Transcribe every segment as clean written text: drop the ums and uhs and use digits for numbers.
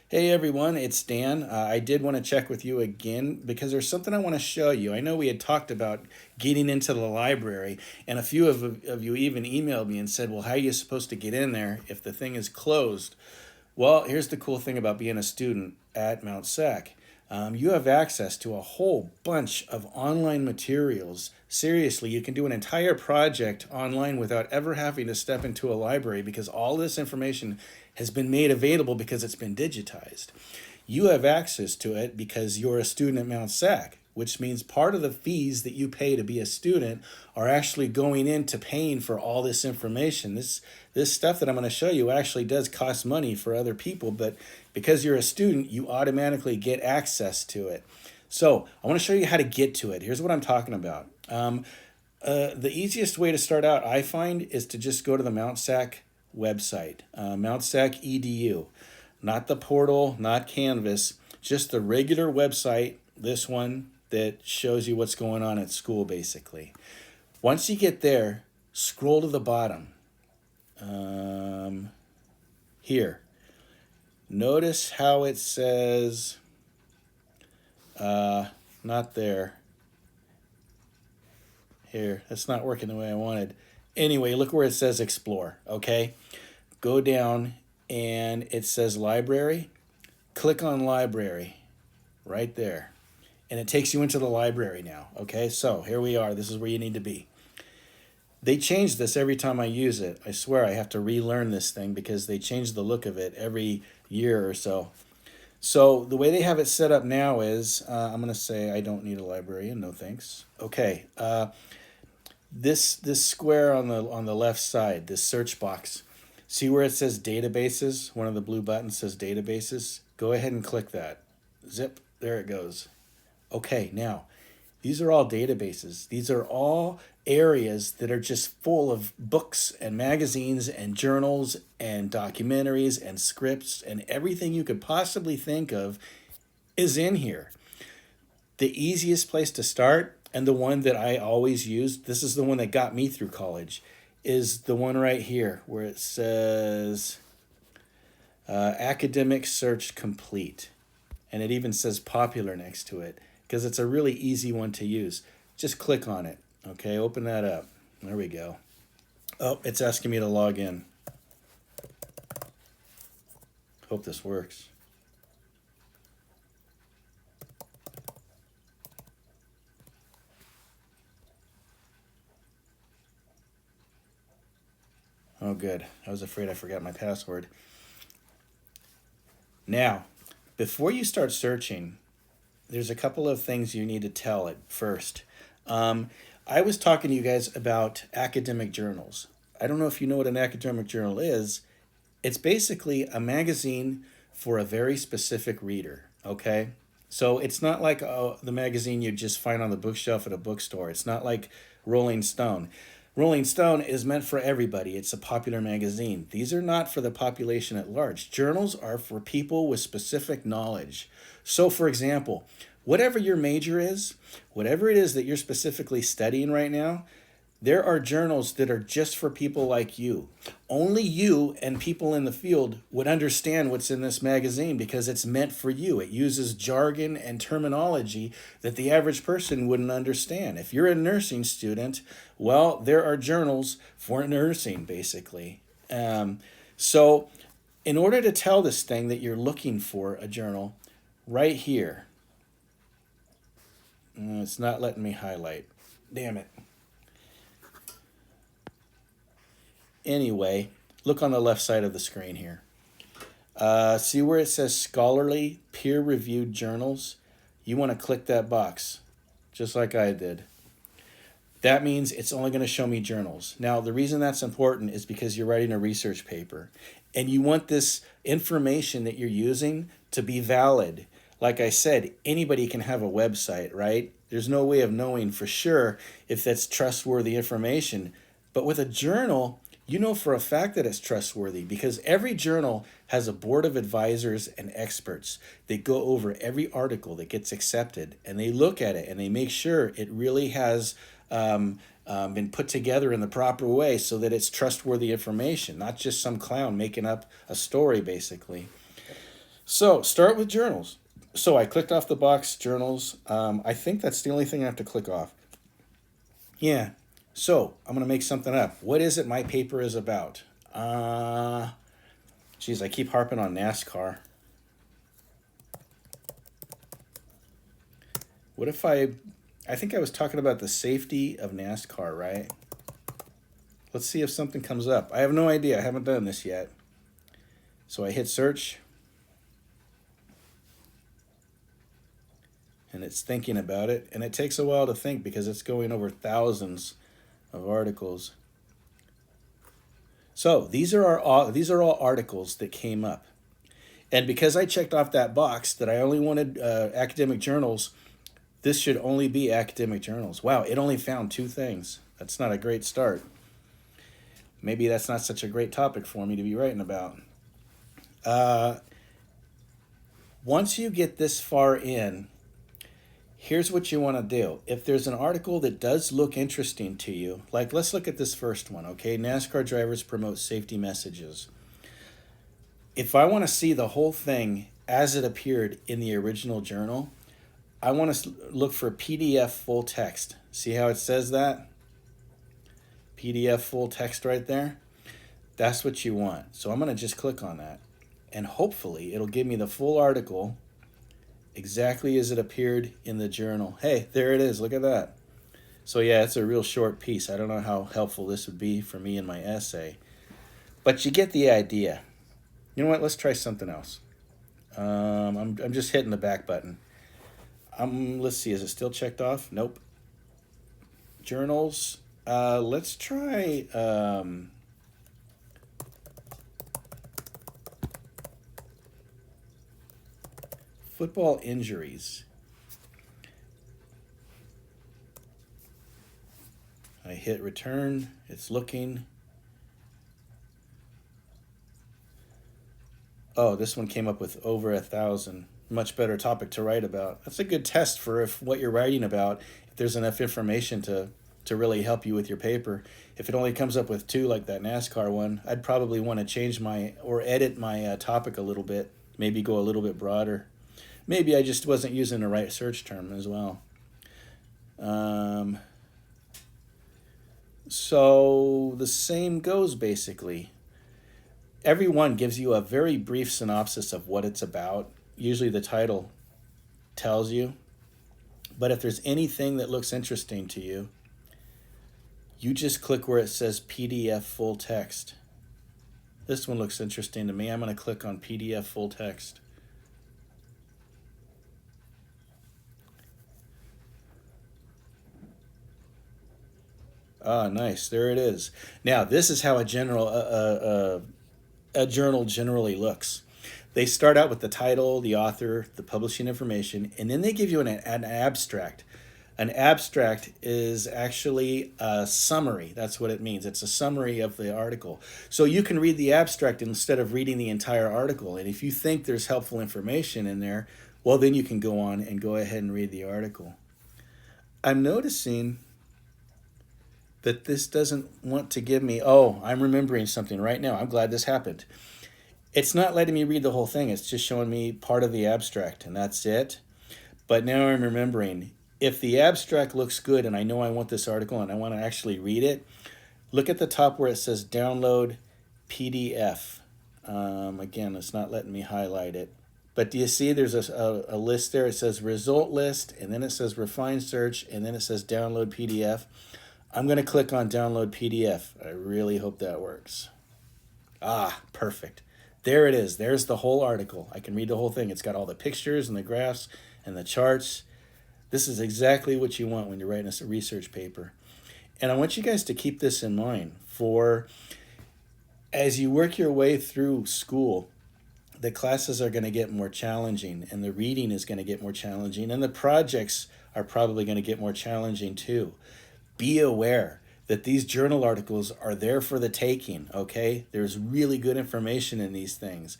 Hey everyone, it's Dan. I did want to check with you again because there's something I want to show you. I know we had talked about getting into the library, and a few of you even emailed me and said, well, how are you supposed to get in there if the thing is closed? Well, here's the cool thing about being a student at Mount SAC. You have access to a whole bunch of online materials. Seriously, you can do an entire project online without ever having to step into a library because all this information has been made available because it's been digitized. You have access to it because you're a student at Mount SAC, which means part of the fees that you pay to be a student are actually going into paying for all this information. This stuff that I'm going to show you actually does cost money for other people, but because you're a student, you automatically get access to it. So I want to show you how to get to it. Here's what I'm talking about. The easiest way to start out, I find, is to just go to the Mount SAC website, Mount SAC EDU, not the portal, not Canvas, just the regular website, this one that shows you what's going on at school, basically. Once you get there, scroll to the bottom. Here. Notice how it says, not there. Here, that's not working the way I wanted. Anyway, look where it says explore, okay? Go down and it says library. Click on library right there. And it takes you into the library now, okay? So here we are. This is where you need to be. They change this every time I use it. I swear I have to relearn this thing because they change the look of it every year or so. So the way they have it set up now is, I'm going to say I don't need a librarian, no thanks. Okay, this square on the left side, this search box, see where it says databases? One of the blue buttons says databases. Go ahead and click that. Zip, there it goes. Okay, now, these are all databases. These are all areas that are just full of books and magazines and journals and documentaries and scripts and everything you could possibly think of is in here. The easiest place to start, and the one that I always used, this is the one that got me through college, is the one right here where it says academic search complete. And it even says popular next to it because it's a really easy one to use. Just click on it. Okay, open that up. There we go. Oh, it's asking me to log in. Hope this works. Oh, good. I was afraid I forgot my password. Now, before you start searching, there's a couple of things you need to tell it first. I was talking to you guys about academic journals. I don't know if you know what an academic journal is. It's basically a magazine for a very specific reader, okay? So it's not like the magazine you just find on the bookshelf at a bookstore. It's not like Rolling Stone. Rolling Stone is meant for everybody. It's a popular magazine. These are not for the population at large. Journals are for people with specific knowledge. So, for example, whatever your major is, whatever it is that you're specifically studying right now, there are journals that are just for people like you. Only you and people in the field would understand what's in this magazine because it's meant for you. It uses jargon and terminology that the average person wouldn't understand. If you're a nursing student, well, there are journals for nursing, basically. So, in order to tell this thing that you're looking for a journal, right here, it's not letting me highlight. Damn it. Anyway, look on the left side of the screen here. See where it says scholarly peer-reviewed journals? You want to click that box, just like I did. That means it's only going to show me journals. Now, the reason that's important is because you're writing a research paper, and you want this information that you're using to be valid. Like I said, anybody can have a website, right? There's no way of knowing for sure if that's trustworthy information. But with a journal, you know for a fact that it's trustworthy because every journal has a board of advisors and experts. They go over every article that gets accepted and they look at it and they make sure it really has been put together in the proper way so that it's trustworthy information, not just some clown making up a story, basically. So start with journals. So I clicked off the box journals. I think that's the only thing I have to click off. Yeah. So I'm gonna make something up. What is it my paper is about? Geez, I keep harping on NASCAR. What if I think I was talking about the safety of NASCAR, right? Let's see if something comes up. I have no idea. I haven't done this yet. So I hit search. And it's thinking about it. And it takes a while to think because it's going over thousands of articles. So these are all articles that came up. And because I checked off that box that I only wanted academic journals, this should only be academic journals. Wow, it only found 2 things. That's not a great start. Maybe that's not such a great topic for me to be writing about. Uh, Once you get this far in, here's what you want to do. If there's an article that does look interesting to you, like let's look at this first one, okay? NASCAR drivers promote safety messages. If I want to see the whole thing as it appeared in the original journal, I want to look for PDF full text. See how it says that? PDF full text right there. That's what you want. So I'm going to just click on that. And hopefully it'll give me the full article exactly as it appeared in the journal. Hey, there it is. Look at that. So yeah, it's a real short piece. I don't know how helpful this would be for me in my essay. But you get the idea. You know what? Let's try something else. I'm just hitting the back button. Let's see. Is it still checked off? Nope. Journals. Let's try football injuries. I hit return. It's looking. Oh, this one came up with over 1,000. Much better topic to write about. That's a good test for if what you're writing about, if there's enough information to really help you with your paper. If it only comes up with 2 like that NASCAR one, I'd probably want to change or edit my topic a little bit. Maybe go a little bit broader. Maybe I just wasn't using the right search term as well. So the same goes basically. Every one gives you a very brief synopsis of what it's about. Usually the title tells you. But if there's anything that looks interesting to you, you just click where it says PDF full text. This one looks interesting to me. I'm going to click on PDF full text. Ah, nice. There it is. Now, this is how a journal generally looks. They start out with the title, the author, the publishing information, and then they give you an abstract. An abstract is actually a summary. That's what it means. It's a summary of the article. So you can read the abstract instead of reading the entire article. And if you think there's helpful information in there, well, then you can go on and go ahead and read the article. I'm noticing that this doesn't want to give me, oh, I'm remembering something right now. I'm glad this happened. It's not letting me read the whole thing. It's just showing me part of the abstract, and that's it. But now I'm remembering, if the abstract looks good and I know I want this article and I want to actually read it, look at the top where it says download PDF. Again, it's not letting me highlight it. But do you see there's a list there? It says result list, and then it says refine search, and then it says download PDF. I'm going to click on download PDF. I really hope that works. Ah, perfect. There it is. There's the whole article. I can read the whole thing. It's got all the pictures and the graphs and the charts. This is exactly what you want when you're writing a research paper. And I want you guys to keep this in mind for as you work your way through school. The classes are going to get more challenging, and the reading is going to get more challenging, and the projects are probably going to get more challenging too. Be aware that these journal articles are there for the taking, okay? There's really good information in these things.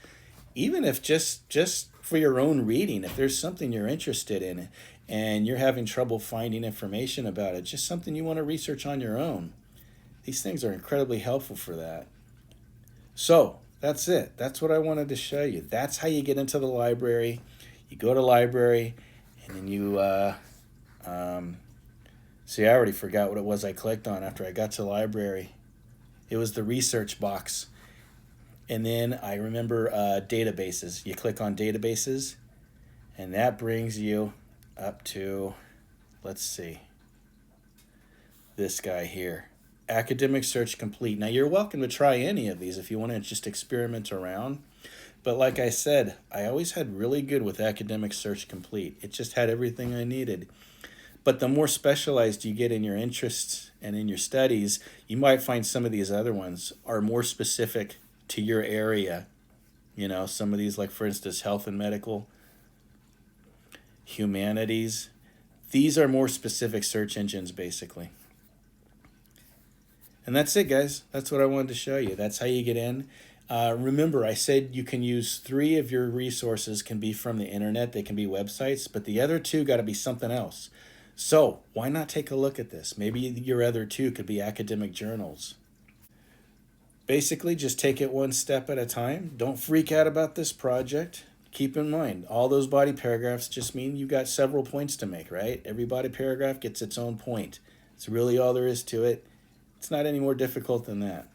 Even if just for your own reading, if there's something you're interested in and you're having trouble finding information about it, just something you want to research on your own, these things are incredibly helpful for that. So, That's it. That's what I wanted to show you. That's how you get into the library. You go to library, and then you um, see. I already forgot what it was I clicked on after I got to the library. It was the research box, and then I remember databases. You click on databases, and that brings you up to, let's see, this guy here. Academic Search Complete. Now, you're welcome to try any of these if you want to just experiment around. But like I said, I always had really good with Academic Search Complete. It just had everything I needed. But the more specialized you get in your interests and in your studies, you might find some of these other ones are more specific to your area. You know, some of these, like for instance, health and medical, humanities. These are more specific search engines, basically. And that's it, guys. That's what I wanted to show you. That's how you get in. Remember, I said you can use 3 of your resources can be from the internet. They can be websites, but the other 2 got to be something else. So why not take a look at this? Maybe your other 2 could be academic journals. Basically, just take it one step at a time. Don't freak out about this project. Keep in mind, all those body paragraphs just mean you got several points to make, right? Every body paragraph gets its own point. It's really all there is to it. It's not any more difficult than that.